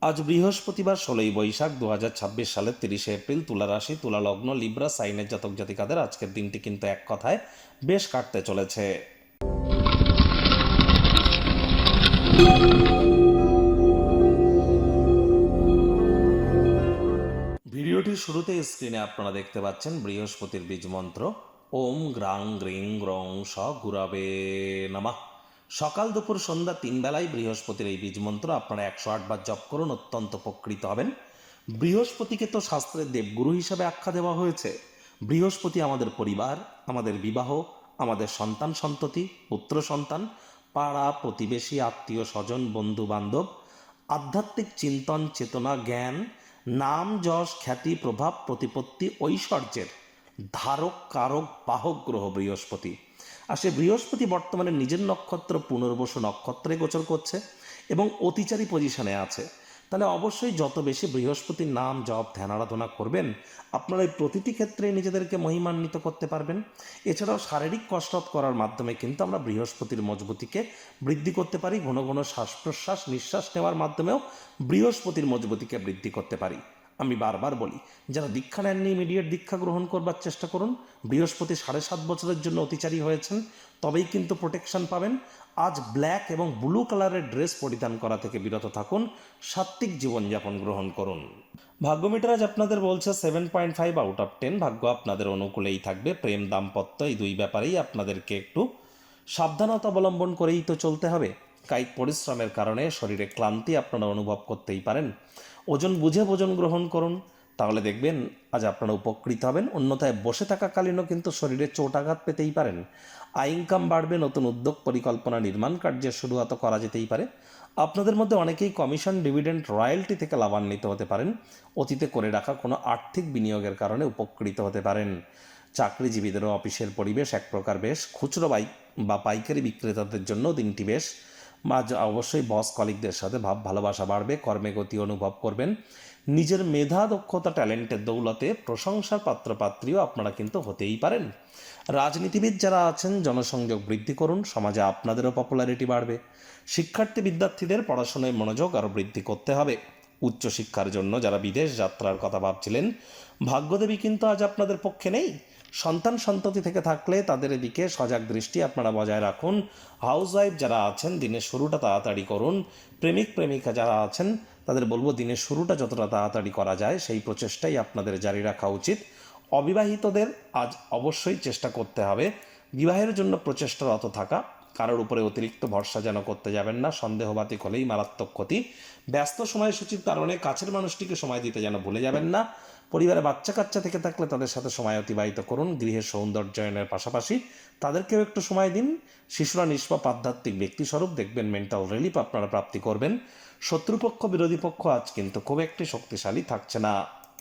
আজ বৃহস্পতিবার ১৬ই বৈশাখ ২০২৬ সালের ৩০শে এপ্রিল। তুলা রাশি, তুলা লগ্ন, লিব্রা সাইনের জাতক জাতিকাদের আজকের দিনটি কিন্তু এক কথায় বেশ কাটতে চলেছে। ভিডিওটির শুরুতে স্ক্রিনে আপনারা দেখতে পাচ্ছেন বৃহস্পতির বীজ মন্ত্র ওম গ্রাং গ্রিং গ্রং স গুরাবে নমঃ। সকাল দুপুর সন্ধ্যা ৩ বেলায় বৃহস্পতির এই বীজ মন্ত্র আপনারা ১০৮ বার জপ করুন, অত্যন্ত উপকৃত হবেন। বৃহস্পতিকে তো শাস্ত্রের দেবগুরু হিসাবে আখ্যা দেওয়া হয়েছে। বৃহস্পতি আমাদের পরিবার, আমাদের বিবাহ, আমাদের সন্তান সন্ততি, পুত্র সন্তান, পাড়া প্রতিবেশী, আত্মীয় স্বজন, বন্ধু বান্ধব, আধ্যাত্মিক চিন্তন, চেতনা, জ্ঞান, নাম যশ, খ্যাতি, প্রভাব, প্রতিপত্তি, ঐশ্বর্যের ধারক, কারক, বাহক গ্রহ বৃহস্পতি। আর সে বৃহস্পতি বর্তমানে নিজের নক্ষত্র পুনর্বসু নক্ষত্রে গোচর করছে এবং অতিচারী পজিশনে আছে। তাহলে অবশ্যই যত বেশি বৃহস্পতির নাম জপ ধ্যান আরাধনা করবেন, আপনারা এই প্রতিটি ক্ষেত্রে নিজেদেরকে মহিমান্বিত করতে পারবেন। এছাড়াও শারীরিক কসরত করার মাধ্যমে কিন্তু আমরা বৃহস্পতির মজবুতিকে বৃদ্ধি করতে পারি। ঘন ঘন শ্বাস প্রশ্বাস নিঃশ্বাস নেওয়ার মাধ্যমেও বৃহস্পতির মজবুতিকে বৃদ্ধি করতে পারি। আমি বারবার বলি, যারা দীক্ষা নেননি ইমিডিয়েট দীক্ষা গ্রহণ করবার চেষ্টা করুন। বৃহস্পতি ৭.৫ বছরের জন্য অতিচারী হয়েছেন, তবেই কিন্তু প্রোটেকশন পাবেন। আজ ব্ল্যাক এবং ব্লু কালারের ড্রেস পরিধান করা থেকে বিরত থাকুন, সাত্ত্বিক জীবনযাপন গ্রহণ করুন। ভাগ্যমিটার আজ আপনাদের বলছে 7.5 আউট অফ 10। ভাগ্য আপনাদের অনুকূলেই থাকবে। প্রেম দাম্পত্য এই দুই ব্যাপারেই আপনাদেরকে একটু সাবধানতা অবলম্বন করেই তো চলতে হবে। কায়িক পরিশ্রমের কারণে শরীরে ক্লান্তি আপনারা অনুভব করতেই পারেন। ওজন বুঝে ভোজন গ্রহণ করুন, তাহলে দেখবেন আজ আপনারা উপকৃত হবেন। অন্যথায় বসে থাকাকালীনও কিন্তু শরীরে চোটাঘাত পেতেই পারেন। আয় ইনকাম বাড়বে, নতুন উদ্যোগ পরিকল্পনা নির্মাণ কার্যের শুরুয়াত করা যেতেই পারে। আপনাদের মধ্যে অনেকেই কমিশন, ডিভিডেন্ড, রয়্যালটি থেকে লাভান্বিত হতে পারেন। অতীতে করে রাখা কোনো আর্থিক বিনিয়োগের কারণে উপকৃত হতে পারেন। চাকরিজীবীদেরও অফিসের পরিবেশ এক প্রকার বেশ। খুচরো বা পাইকারি বিক্রেতাদের জন্য দিনটি বেশ। আজ অবশ্যই বস কলিগদের সাথে ভাব ভালোবাসা বাড়বে, কর্মে গতি অনুভব করবেন। নিজের মেধা, দক্ষতা, ট্যালেন্টের দৌলতে প্রশংসার পাত্রপাত্রীও আপনারা কিন্তু হতেই পারেন। রাজনীতিবিদ যারা আছেন জনসংযোগ বৃদ্ধি করুন, সমাজে আপনাদেরও পপুলারিটি বাড়বে। শিক্ষার্থী বিদ্যার্থীদের পড়াশোনায় মনোযোগ আরও বৃদ্ধি করতে হবে। উচ্চশিক্ষার জন্য যারা বিদেশ যাত্রার কথা ভাবছিলেন, ভাগ্যদেবী কিন্তু আজ আপনাদের পক্ষে নেই। সন্তান সন্ততি থেকে থাকলে তাদের এদিকে সজাগ দৃষ্টি আপনারা বজায় রাখুন। হাউসওয়াইফ যারা আছেন দিনের শুরুটা তাড়াতাড়ি করুন। প্রেমিক প্রেমিকা যারা আছেন তাদের বলবো দিনের শুরুটা যতটা তাড়াতাড়ি করা যায় সেই প্রচেষ্টাই আপনাদের জারি রাখা উচিত। অবিবাহিতদের আজ অবশ্যই চেষ্টা করতে হবে বিবাহের জন্য প্রচেষ্টারত থাকা। কারোর উপরে অতিরিক্ত ভরসা যেন করতে যাবেন না, সন্দেহবাতিক হলেই মারাত্মক ক্ষতি। ব্যস্ত সময়সূচির কারণে কাছের মানুষটিকে সময় দিতে যেন ভুলে যাবেন না। পরিবারে বাচ্চা কাচ্চা থেকে থাকলে তাদের সাথে সময় অতিবাহিত করুন। গৃহের সৌন্দর্যায়নের পাশাপাশি তাদেরকেও একটু সময় দিন। শিশুরা নিষ্পাপ আধ্যাত্মিক ব্যক্তিস্বরূপ, দেখবেন মেন্টাল রিলিফ আপনারা প্রাপ্তি করবেন। শত্রুপক্ষ বিরোধী পক্ষ আজ কিন্তু খুব একটি শক্তিশালী থাকছে না।